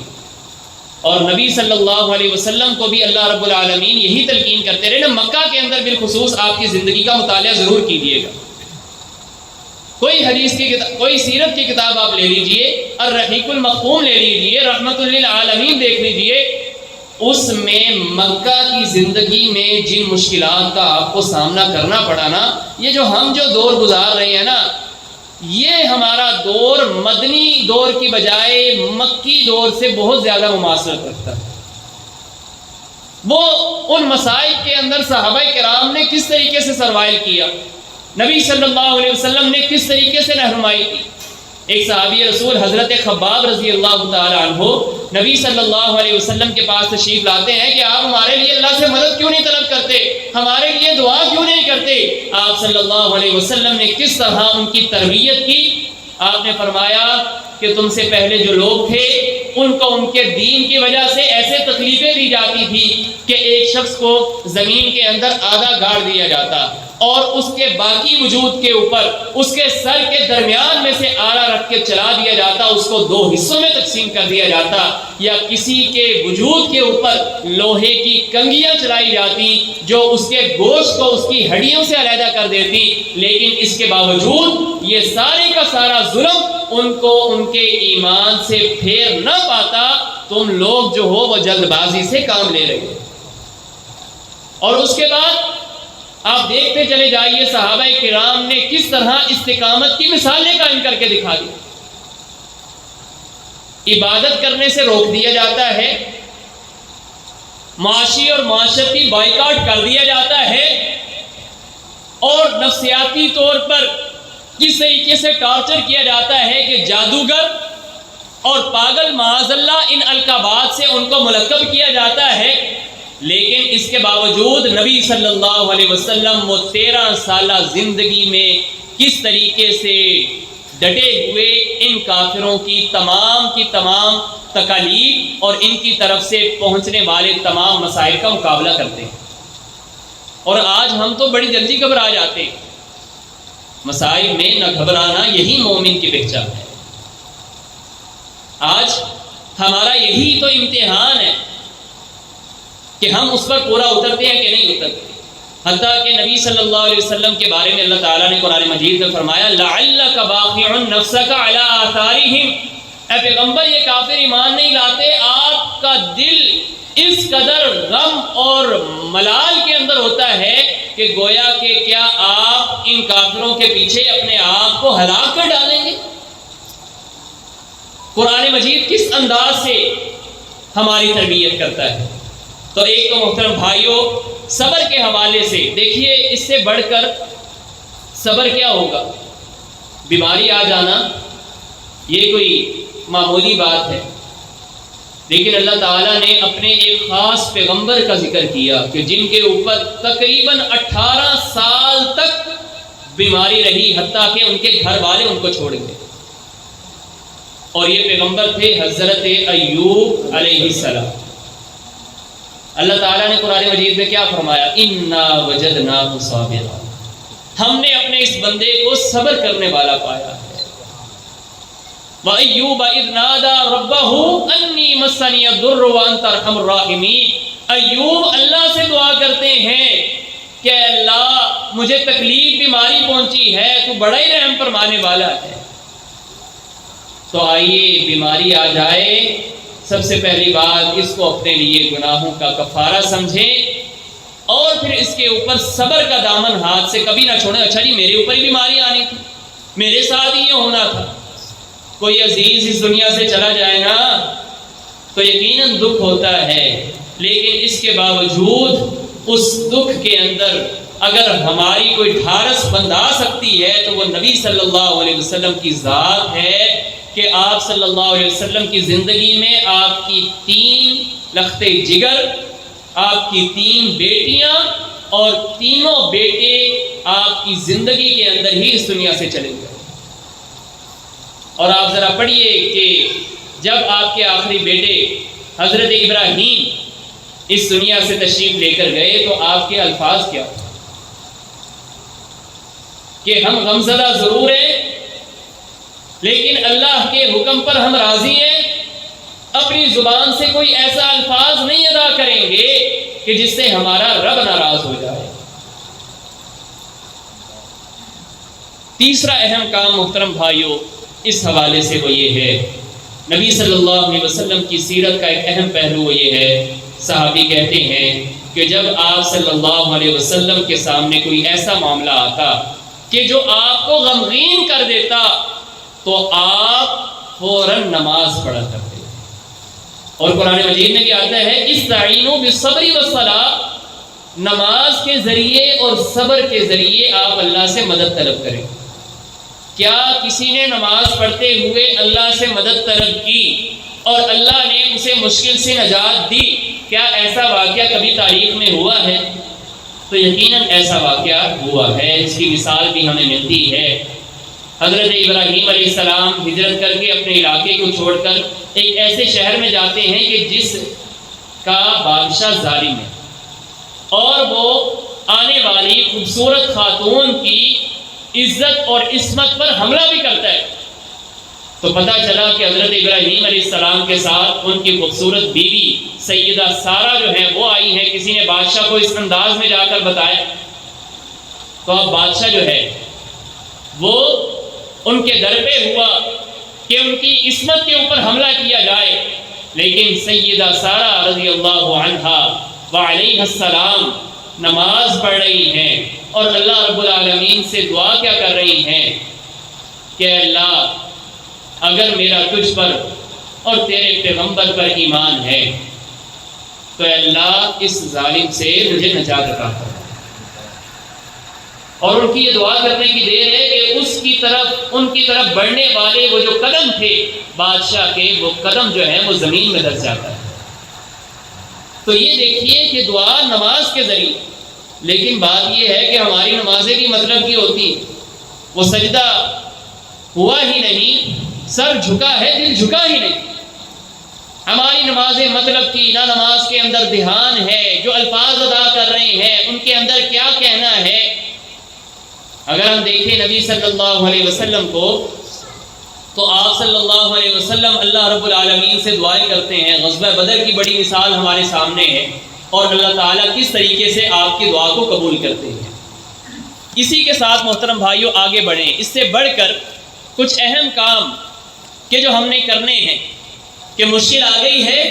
اور نبی صلی اللہ علیہ وسلم کو بھی اللہ رب العالمین یہی تلقین کرتے رہے نا۔ مکہ کے اندر بالخصوص آپ کی زندگی کا مطالعہ ضرور کیجیے گا، کوئی حدیث کی کتاب، کوئی سیرت کی کتاب آپ لے لیجئے، الرحیق المختوم لے لیجئے، رحمت للعالمین دیکھ لیجئے، اس میں مکہ کی زندگی میں جن مشکلات کا آپ کو سامنا کرنا پڑا نا، یہ جو دور گزار رہے ہیں نا، یہ ہمارا دور مدنی دور کی بجائے مکی دور سے بہت زیادہ مماثلت رکھتا ہے۔ وہ ان مسائل کے اندر صحابہ کرام نے کس طریقے سے سروائیو کیا، نبی صلی اللہ علیہ وسلم نے کس طریقے سے رہنمائی کی۔ ایک صحابی رسول حضرت خباب رضی اللہ تعالی عنہ نبی صلی اللہ علیہ وسلم کے پاس تشریف لاتے ہیں کہ آپ ہمارے لیے اللہ سے مدد کیوں نہیں طلب کرتے، ہمارے لیے دعا کیوں نہیں کرتے۔ آپ صلی اللہ علیہ وسلم نے کس طرح ان کی تربیت کی۔ آپ نے فرمایا کہ تم سے پہلے جو لوگ تھے ان کو ان کے دین کی وجہ سے ایسے تکلیفیں دی جاتی تھی کہ ایک شخص کو زمین کے اندر آدھا گاڑ دیا جاتا اور اس کے باقی وجود کے اوپر اس کے سر کے درمیان میں سے آلہ رکھ کے چلا دیا جاتا، اس کو دو حصوں میں تقسیم کر دیا جاتا، یا کسی کے وجود کے اوپر لوہے کی کنگیاں چلائی جاتی جو اس کے گوشت کو اس کی ہڈیوں سے علیحدہ کر دیتی، لیکن اس کے باوجود یہ سارے کا سارا ظلم ان کو ان کے ایمان سے پھیر نہ پاتا۔ تم لوگ جو ہو وہ جلد بازی سے کام لے رہے ہو۔ اور اس کے بعد آپ دیکھتے چلے جائیے صحابہ کرام نے کس طرح استقامت کی مثالیں قائم کر کے دکھا دی۔ عبادت کرنے سے روک دیا جاتا ہے، معاشی اور معاشرتی بائیکاٹ کر دیا جاتا ہے، اور نفسیاتی طور پر کس طریقے سے ٹارچر کیا جاتا ہے کہ جادوگر اور پاگل معاذ اللہ ان القابات سے ان کو ملقب کیا جاتا ہے۔ لیکن اس کے باوجود نبی صلی اللہ علیہ وسلم وہ 13 سالہ زندگی میں کس طریقے سے ڈٹے ہوئے ان کافروں کی تمام تکالیف اور ان کی طرف سے پہنچنے والے تمام مسائل کا مقابلہ کرتے ہیں۔ اور آج ہم تو بڑی جلدی گھبرا جاتے ہیں۔ مسائل میں نہ گھبرانا یہی مومن کی پہچان ہے۔ آج ہمارا یہی تو امتحان ہے کہ ہم اس پر پورا اترتے ہیں کہ نہیں اترتے۔ حتیٰ کہ نبی صلی اللہ علیہ وسلم کے بارے میں اللہ تعالیٰ نے قرآن مجید میں فرمایا لعلک باخع نفسک علی آثارہم، اے پیغمبر یہ کافر ایمان نہیں لاتے، آپ کا دل اس قدر غم اور ملال کے اندر ہوتا ہے کہ گویا کہ کیا آپ ان کافروں کے پیچھے اپنے آپ کو ہلاک کر ڈالیں گے۔ قرآن مجید کس انداز سے ہماری تربیت کرتا ہے۔ تو ایک تو محترم بھائیوں صبر کے حوالے سے دیکھیے، اس سے بڑھ کر صبر کیا ہوگا؟ بیماری آ جانا یہ کوئی معمولی بات ہے، لیکن اللہ تعالیٰ نے اپنے ایک خاص پیغمبر کا ذکر کیا کہ جن کے اوپر تقریباً 18 سال تک بیماری رہی، حتیٰ کہ ان کے گھر والے ان کو چھوڑ گئے، اور یہ پیغمبر تھے حضرت ایوب علیہ السلام۔ اللہ تعالیٰ نے قرآن مجید میں کیا فرمایا؟ اِنَّا وَجَدْنَاهُ صَابِرًا، ہم نے اپنے اس بندے کو صبر کرنے والا پایا ہے۔ وَأَيُّوبَ إِذْ نَادَى رَبَّهُ أَنِّي مَسَّنِيَ الضُّرُّ وَأَنْتَ أَرْحَمُ الرَّاحِمِينَ، ایوب اللہ سے دعا کرتے ہیں کہ اللہ مجھے تکلیف بیماری پہنچی ہے، تو بڑا ہی رحم فرمانے والا ہے۔ تو آئیے بیماری آ جائے، سب سے پہلی بات اس کو اپنے لیے گناہوں کا کفارہ سمجھیں، اور پھر اس کے اوپر صبر کا دامن ہاتھ سے کبھی نہ چھوڑیں۔ اچھا جی میرے اوپر ہی بیماری آنی تھی، میرے ساتھ ہی یہ ہونا تھا۔ کوئی عزیز اس دنیا سے چلا جائے نا تو یقیناً دکھ ہوتا ہے، لیکن اس کے باوجود اس دکھ کے اندر اگر ہماری کوئی ڈھارس بندھا سکتی ہے تو وہ نبی صلی اللہ علیہ وسلم کی ذات ہے کہ آپ صلی اللہ علیہ وسلم کی زندگی میں آپ کی 3 لخت جگر، آپ کی 3 بیٹیاں اور تینوں بیٹے آپ کی زندگی کے اندر ہی اس دنیا سے چلے گئے۔ اور آپ ذرا پڑھیے کہ جب آپ کے آخری بیٹے حضرت ابراہیم اس دنیا سے تشریف لے کر گئے تو آپ کے الفاظ کیا کہ ہم غمزدہ ضرور ہیں لیکن اللہ کے حکم پر ہم راضی ہیں، اپنی زبان سے کوئی ایسا الفاظ نہیں ادا کریں گے کہ جس سے ہمارا رب ناراض ہو جائے۔ تیسرا اہم کام محترم بھائیوں اس حوالے سے وہ یہ ہے، نبی صلی اللہ علیہ وسلم کی سیرت کا ایک اہم پہلو وہ یہ ہے، صحابی کہتے ہیں کہ جب آپ صلی اللہ علیہ وسلم کے سامنے کوئی ایسا معاملہ آتا کہ جو آپ کو غمگین کر دیتا تو آپ فوراً نماز پڑھا کرتے، اور قرآن مجید میں بھی آتا ہے استعینوا بالصبر والصلاۃ، نماز کے ذریعے اور صبر کے ذریعے آپ اللہ سے مدد طلب کریں۔ کیا کسی نے نماز پڑھتے ہوئے اللہ سے مدد طلب کی اور اللہ نے اسے مشکل سے نجات دی؟ کیا ایسا واقعہ کبھی تاریخ میں ہوا ہے؟ تو یقیناً ایسا واقعہ ہوا ہے، اس کی مثال بھی ہمیں ملتی ہے۔ حضرت ابراہیم علیہ السلام ہجرت کر کے اپنے علاقے کو چھوڑ کر ایک ایسے شہر میں جاتے ہیں کہ جس کا بادشاہ ظالم ہے، اور وہ آنے والی خوبصورت خاتون کی عزت اور عصمت پر حملہ بھی کرتا ہے۔ تو پتہ چلا کہ حضرت ابراہیم علیہ السلام کے ساتھ ان کی خوبصورت بیوی سیدہ سارہ جو ہیں وہ آئی ہیں۔ کسی نے بادشاہ کو اس انداز میں جا کر بتایا، تو اب بادشاہ جو ہے وہ ان کے در پہ ہوا کہ ان کی عصمت کے اوپر حملہ کیا جائے، لیکن سیدہ سارہ رضی اللہ عنہا وعلیہ السلام نماز پڑھ رہی ہیں اور اللہ رب العالمین سے دعا کیا کر رہی ہیں کہ اللہ اگر میرا تجھ پر اور تیرے پیغمبر پر ایمان ہے تو اے اللہ اس ظالم سے مجھے نجات عطا کر۔ اور ان کی یہ دعا کرنے کی دیر ہے کہ ان کی طرف بڑھنے والے وہ جو قدم تھے بادشاہ کے، وہ قدم جو ہے وہ زمین میں دس جاتا ہے۔ تو یہ دیکھیے کہ دعا نماز کے ذریعے، لیکن بات یہ ہے کہ ہماری نمازیں بھی مطلب کی ہوتی ہیں، وہ سجدہ ہوا ہی نہیں، سر جھکا ہے دل جھکا ہی نہیں۔ ہماری نمازیں مطلب کی، نہ نماز کے اندر دھیان ہے، جو الفاظ ادا کر رہے ہیں ان کے اندر کیا کہنا ہے۔ اگر ہم دیکھیں نبی صلی اللہ علیہ وسلم کو تو آپ صلی اللہ علیہ وسلم اللہ رب العالمین سے دعائیں کرتے ہیں۔ غزوہ بدر کی بڑی مثال ہمارے سامنے ہے، اور اللہ تعالیٰ کس طریقے سے آپ کی دعا کو قبول کرتے ہیں۔ اسی کے ساتھ محترم بھائیوں آگے بڑھیں، اس سے بڑھ کر کچھ اہم کام کہ جو ہم نے کرنے ہیں کہ مشکل آ گئی ہے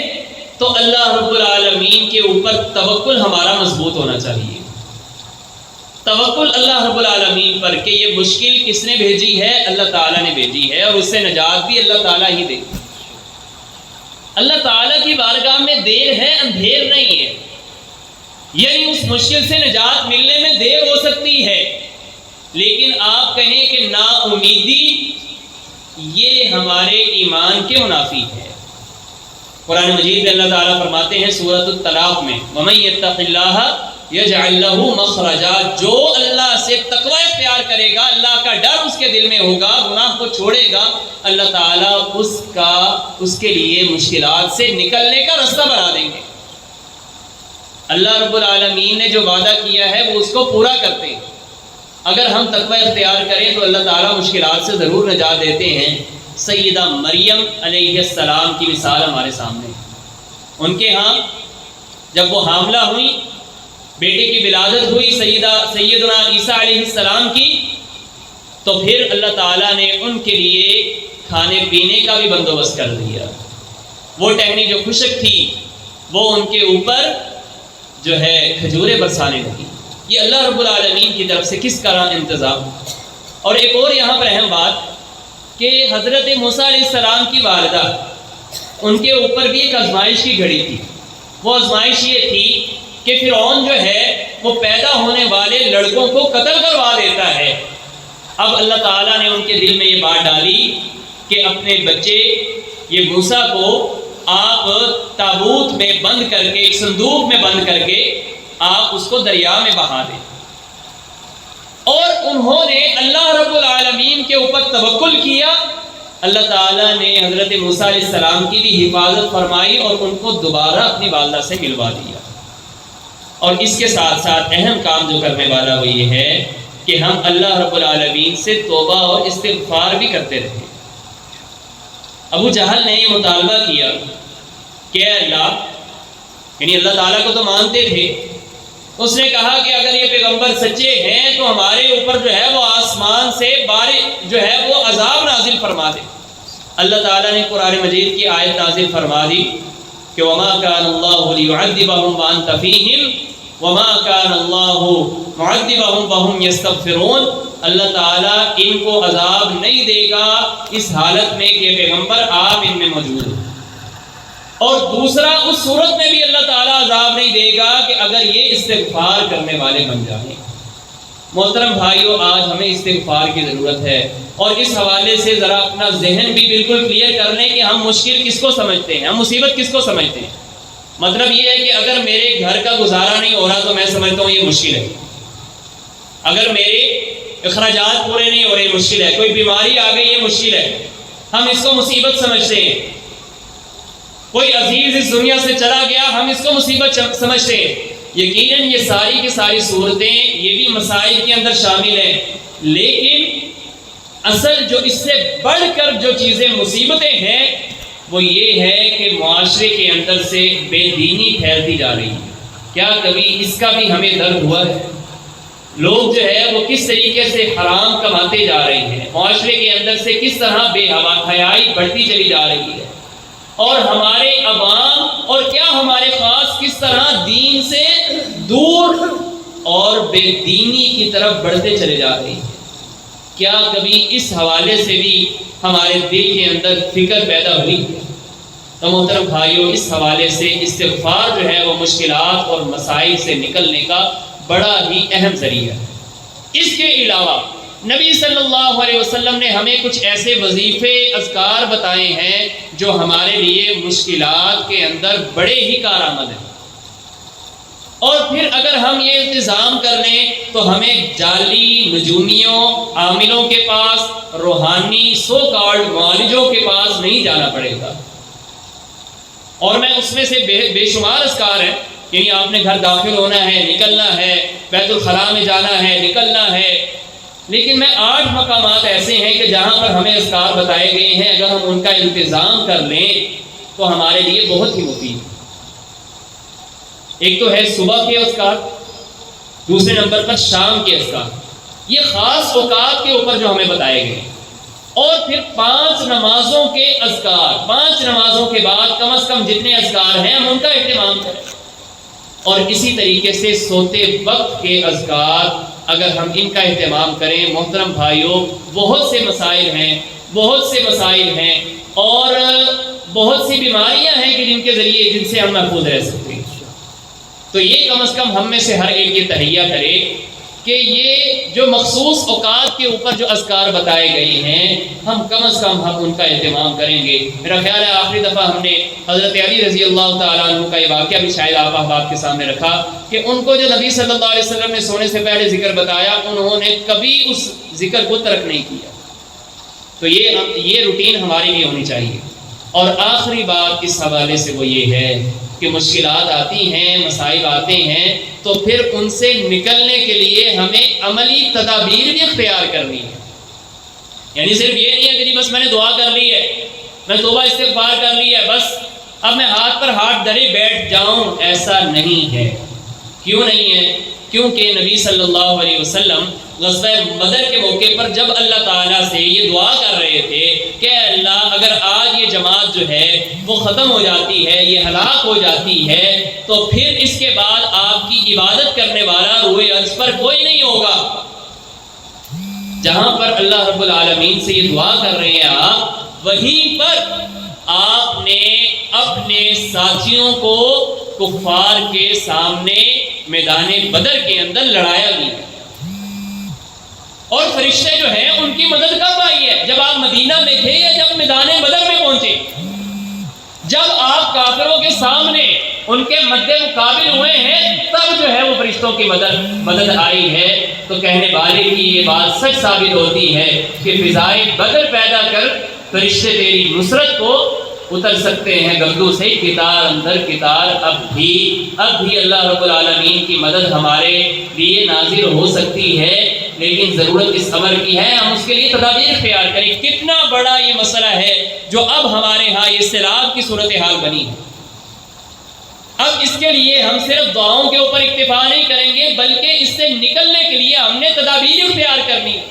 تو اللہ رب العالمین کے اوپر توکل ہمارا مضبوط ہونا چاہیے۔ توکل اللہ رب العالمین پر کہ یہ مشکل کس نے بھیجی ہے؟ اللہ تعالیٰ نے بھیجی ہے، اور اس سے نجات بھی اللہ تعالیٰ ہی دے۔ اللہ تعالیٰ کی بارگاہ میں دیر ہے، اندھیر نہیں ہے، یعنی اس مشکل سے نجات ملنے میں دیر ہو سکتی ہے، لیکن آپ کہیں کہ نا امیدی یہ ہمارے ایمان کے منافی ہے۔ قرآن مجید میں اللہ تعالیٰ فرماتے ہیں سورۃ الطلاق میں وَمَن يَتَّقِ اللَّهَ يَجْعَلْ لَهُ مَخْرَجًا، جو اللہ سے تقوی اختیار کرے گا، اللہ کا ڈر اس کے دل میں ہوگا، گناہ کو چھوڑے گا، اللہ تعالیٰ اس کے لیے مشکلات سے نکلنے کا راستہ بنا دیں گے۔ اللہ رب العالمین نے جو وعدہ کیا ہے وہ اس کو پورا کرتے ہیں۔ اگر ہم تقوی اختیار کریں تو اللہ تعالیٰ مشکلات سے ضرور نجات دیتے ہیں۔ سیدہ مریم علیہ السلام کی مثال ہمارے سامنے، ان کے ہاں جب وہ حاملہ ہوئی، بیٹے کی ولادت ہوئی سیدنا عیسیٰ علیہ السلام کی، تو پھر اللہ تعالیٰ نے ان کے لیے کھانے پینے کا بھی بندوبست کر دیا۔ وہ ٹہنی جو خشک تھی وہ ان کے اوپر جو ہے کھجوریں برسانے لگی۔ یہ اللہ رب العالمین کی طرف سے کس طرح انتظام۔ اور ایک اور یہاں پر اہم بات کہ حضرت موسیٰ علیہ السلام کی والدہ، ان کے اوپر بھی ایک آزمائش کی گھڑی تھی۔ وہ آزمائش یہ تھی کہ فرعون جو ہے وہ پیدا ہونے والے لڑکوں کو قتل کروا دیتا ہے۔ اب اللہ تعالیٰ نے ان کے دل میں یہ بات ڈالی کہ اپنے بچے یہ موسیٰ کو آپ تابوت میں بند کر کے، ایک صندوق میں بند کر کے آپ اس کو دریا میں بہا دیں۔ اور انہوں نے اللہ رب العالمین کے اوپر توکل کیا، اللہ تعالیٰ نے حضرت موسیٰ علیہ السلام کی بھی حفاظت فرمائی اور ان کو دوبارہ اپنی والدہ سے ملوا دیا۔ اور اس کے ساتھ ساتھ اہم کام جو کرنے والا وہ یہ ہے کہ ہم اللہ رب العالمین سے توبہ اور استغفار بھی کرتے رہیں۔ ابو جہل نے یہ مطالبہ کیا کہ اے اللہ، یعنی اللہ تعالیٰ کو تو مانتے تھے، اس نے کہا کہ اگر یہ پیغمبر سچے ہیں تو ہمارے اوپر جو ہے وہ آسمان سے بارش جو ہے وہ عذاب نازل فرما دے۔ اللہ تعالیٰ نے قرآن مجید کی آیت نازل فرما دی کہ وما كان الله ليعذبهم وانت فيهم وما كان الله معذبهم وهم يستغفرون۔ اللہ تعالیٰ ان کو عذاب نہیں دے گا اس حالت میں کہ پیغمبر آپ ان میں موجود ہیں، اور دوسرا اس صورت میں بھی اللہ تعالیٰ عذاب نہیں دے گا کہ اگر یہ استغفار کرنے والے بن جائیں۔ محترم بھائیوں، آج ہمیں استغفار کی ضرورت ہے، اور اس حوالے سے ذرا اپنا ذہن بھی بالکل کلیئر کر لیں کہ ہم مشکل کس کو سمجھتے ہیں، ہم مصیبت کس کو سمجھتے ہیں۔ مطلب یہ ہے کہ اگر میرے گھر کا گزارا نہیں ہو رہا تو میں سمجھتا ہوں یہ مشکل ہے، اگر میرے اخراجات پورے نہیں ہو رہے مشکل ہے، کوئی بیماری آ گئی یہ مشکل ہے، ہم اس کو مصیبت سمجھتے ہیں۔ کوئی عزیز اس دنیا سے چلا گیا، ہم اس کو مصیبت سمجھتے ہیں۔ یقیناً یہ ساری کی ساری صورتیں یہ بھی مسائل کے اندر شامل ہیں، لیکن اصل جو اس سے بڑھ کر جو چیزیں مصیبتیں ہیں وہ یہ ہے کہ معاشرے کے اندر سے بے دینی پھیلتی جا رہی ہے۔ کیا کبھی اس کا بھی ہمیں درد ہوا ہے؟ لوگ جو ہے وہ کس طریقے سے حرام کماتے جا رہے ہیں، معاشرے کے اندر سے کس طرح بے حیائی بڑھتی چلی جا رہی ہے، اور ہمارے عوام اور کیا ہمارے خاص کس طرح دین سے دور اور بے دینی کی طرف بڑھتے چلے جا رہے ہیں۔ کیا کبھی اس حوالے سے بھی ہمارے دل کے اندر فکر پیدا ہوئی؟ تو محترم بھائیوں، اس حوالے سے استغفار جو ہے وہ مشکلات اور مسائل سے نکلنے کا بڑا ہی اہم ذریعہ ہے۔ اس کے علاوہ نبی صلی اللہ علیہ وسلم نے ہمیں کچھ ایسے وظیفے اذکار بتائے ہیں جو ہمارے لیے مشکلات کے اندر بڑے ہی کارآمد ہیں، اور پھر اگر ہم یہ انتظام کر لیں تو ہمیں جعلی نجومیوں عاملوں کے پاس، روحانی سو کالڈ معالجوں کے پاس نہیں جانا پڑے گا۔ اور میں اس میں سے بے شمار اذکار ہیں، یعنی آپ نے گھر داخل ہونا ہے، نکلنا ہے، بیت الخلاء میں جانا ہے، نکلنا ہے، لیکن میں 8 مقامات ایسے ہیں کہ جہاں پر ہمیں اذکار بتائے گئے ہیں، اگر ہم ان کا انتظام کر لیں تو ہمارے لیے بہت ہی مفید ہے۔ ایک تو ہے صبح کے اذکار، دوسرے نمبر پر شام کے اذکار، یہ خاص اوقات کے اوپر جو ہمیں بتائے گئے، اور پھر 5 نمازوں کے اذکار، 5 نمازوں کے بعد کم از کم جتنے اذکار ہیں ہم ان کا اہتمام کریں، اور اسی طریقے سے سوتے وقت کے اذکار اگر ہم ان کا اہتمام کریں۔ محترم بھائیوں، بہت سے مسائل ہیں اور بہت سی بیماریاں ہیں کہ جن سے ہم محفوظ رہ سکتے ہیں۔ تو یہ کم از کم ہم میں سے ہر ایک یہ تہیہ کرے کہ یہ جو مخصوص اوقات کے اوپر جو اذکار بتائے گئے ہیں ہم کم از کم ان کا اہتمام کریں گے۔ میرا خیال ہے آخری دفعہ ہم نے حضرت علی رضی اللہ تعالیٰ عنہ کا یہ واقعہ بھی شاید آپ احباب کے سامنے رکھا کہ ان کو جو نبی صلی اللہ علیہ وسلم نے سونے سے پہلے ذکر بتایا، انہوں نے کبھی اس ذکر کو ترک نہیں کیا۔ تو یہ روٹین ہماری بھی ہونی چاہیے۔ اور آخری بات اس حوالے سے وہ یہ ہے کہ مشکلات آتی ہیں، مسائل آتے ہیں، تو پھر ان سے نکلنے کے لیے ہمیں عملی تدابیر بھی اختیار کرنی ہے۔ یعنی صرف یہ نہیں ہے کہ بس میں نے دعا کر لی ہے، میں توبہ استغفار کر لی ہے، بس اب میں ہاتھ پر ہاتھ دھرے بیٹھ جاؤں، ایسا نہیں ہے۔ کیوں نہیں ہے؟ کیونکہ نبی صلی اللہ علیہ وسلم غزوہ بدر کے موقع پر جب اللہ تعالیٰ سے یہ دعا کر رہے تھے کہ اللہ اگر آج یہ جماعت جو ہے وہ ختم ہو جاتی ہے، یہ ہلاک ہو جاتی ہے، تو پھر اس کے بعد آپ کی عبادت کرنے والا روئے عرض پر کوئی نہیں ہوگا۔ جہاں پر اللہ رب العالمین سے یہ دعا کر رہے ہیں آپ، وہیں پر آپ نے اپنے ساتھیوں کو کفار کے سامنے میدان بدر کے اندر لڑایا بھی، اور فرشتے جو ہیں ان کی مدد کب آئی ہے؟ جب آپ مدینہ میں تھے یا جب میدان بدر میں پہنچے؟ جب آپ کافروں کے سامنے ان کے مد مقابل ہوئے ہیں تب جو ہے وہ فرشتوں کی مدد آئی ہے. تو کہنے والے کی یہ بات سچ ثابت ہوتی ہے کہ فضائے بدر پیدا کر فرشتے تیری نصرت کو اتر سکتے ہیں گردوں سے کتار اندر کتار. اب بھی اللہ رب العالمین کی مدد ہمارے لیے نازل ہو سکتی ہے، لیکن ضرورت اس امر کی ہے ہم اس کے لیے تدابیر اختیار کریں. کتنا بڑا یہ مسئلہ ہے جو اب ہمارے ہاں یہ سیلاب کی صورتحال بنی ہے. اب اس کے لیے ہم صرف دعاؤں کے اوپر اکتفا نہیں کریں گے بلکہ اس سے نکلنے کے لیے ہم نے تدابیر اختیار کرنی ہے.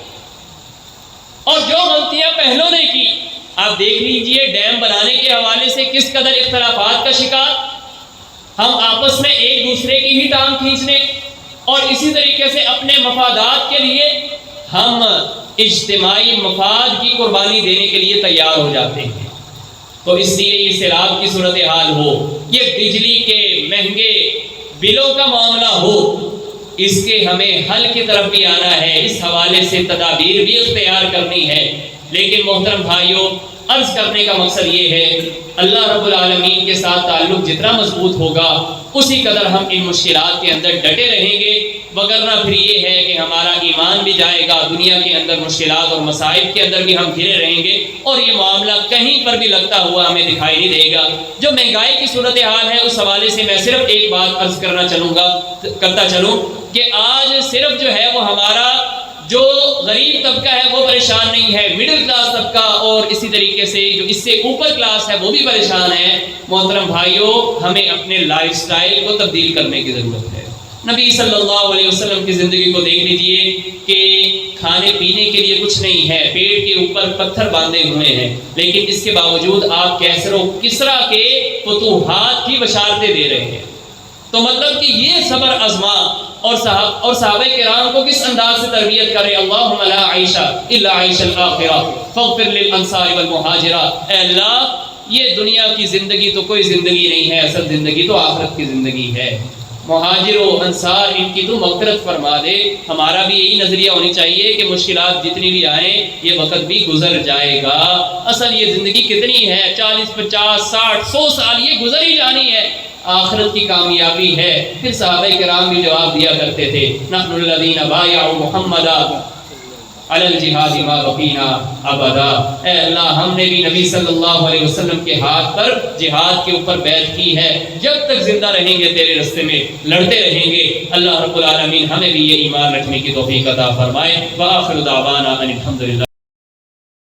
اور جو غلطیاں پہلوں نے کی، آپ دیکھ لیجئے ڈیم بنانے کے حوالے سے کس قدر اختلافات کا شکار، ہم آپس میں ایک دوسرے کی ہی ٹانگ کھینچنے اور اسی طریقے سے اپنے مفادات کے لیے ہم اجتماعی مفاد کی قربانی دینے کے لیے تیار ہو جاتے ہیں. تو اس لیے یہ سیلاب کی صورتحال ہو، یہ بجلی کے مہنگے بلوں کا معاملہ ہو، اس کے ہمیں حل کی طرف بھی آنا ہے، اس حوالے سے تدابیر بھی اختیار کرنی ہے. لیکن محترم بھائیوں، عرض کرنے کا مقصد یہ ہے اللہ رب العالمین کے ساتھ تعلق جتنا مضبوط ہوگا اسی قدر ہم ان مشکلات کے اندر ڈٹے رہیں گے، وگرنہ پھر یہ ہے کہ ہمارا ایمان بھی جائے گا، دنیا کے اندر مشکلات اور مصائب کے اندر بھی ہم گھرے رہیں گے اور یہ معاملہ کہیں پر بھی لگتا ہوا ہمیں دکھائی نہیں دے گا. جو مہنگائی کی صورتحال ہے اس حوالے سے میں صرف ایک بات عرض کرتا چلوں کہ آج صرف جو ہے وہ ہمارا جو غریب طبقہ ہے وہ پریشان نہیں ہے، مڈل کلاس طبقہ اور اسی طریقے سے جو اس سے اوپر کلاس ہے وہ بھی پریشان ہے. محترم بھائیوں، ہمیں اپنے لائف سٹائل کو تبدیل کرنے کی ضرورت ہے. نبی صلی اللہ علیہ وسلم کی زندگی کو دیکھ لیجئے کہ کھانے پینے کے لیے کچھ نہیں ہے، پیٹ کے اوپر پتھر باندھے ہوئے ہیں، لیکن اس کے باوجود آپ کیسر و کسریٰ کے فتوحات کی بشارتیں دے رہے ہیں. تو مطلب کہ یہ صبر آزما اور صحابہ کرام کو کس انداز سے تربیت کرے. اللہم لا عیش الا عیش الاخرہ فاغفر للانصار والمہاجرہ. اے اللہ، یہ دنیا کی زندگی تو کوئی زندگی نہیں ہے، اصل زندگی تو آخرت کی زندگی ہے. مہاجر و انصار ان کی تو مغفرت فرما دے. ہمارا بھی یہی نظریہ ہونی چاہیے کہ مشکلات جتنی بھی آئیں یہ وقت بھی گزر جائے گا. اصل یہ زندگی کتنی ہے، 40 50 60 100 سال یہ گزر ہی جانی ہے، آخرت کی کامیابی ہے. پھر صحابہ کرام بھی جواب دیا کرتے تھے، نحن الذین بایعوا محمدا علی الجہاد ما بقینا ابدا. اے اللہ، ہم نے بھی نبی صلی اللہ علیہ وسلم کے ہاتھ پر جہاد کے اوپر بیعت کی ہے، جب تک زندہ رہیں گے تیرے راستے میں لڑتے رہیں گے. اللہ رب العالمین ہمیں بھی یہ ایمان رکھنے کی توفیق عطا فرمائے. وآخر دعوانا ان الحمد للہ.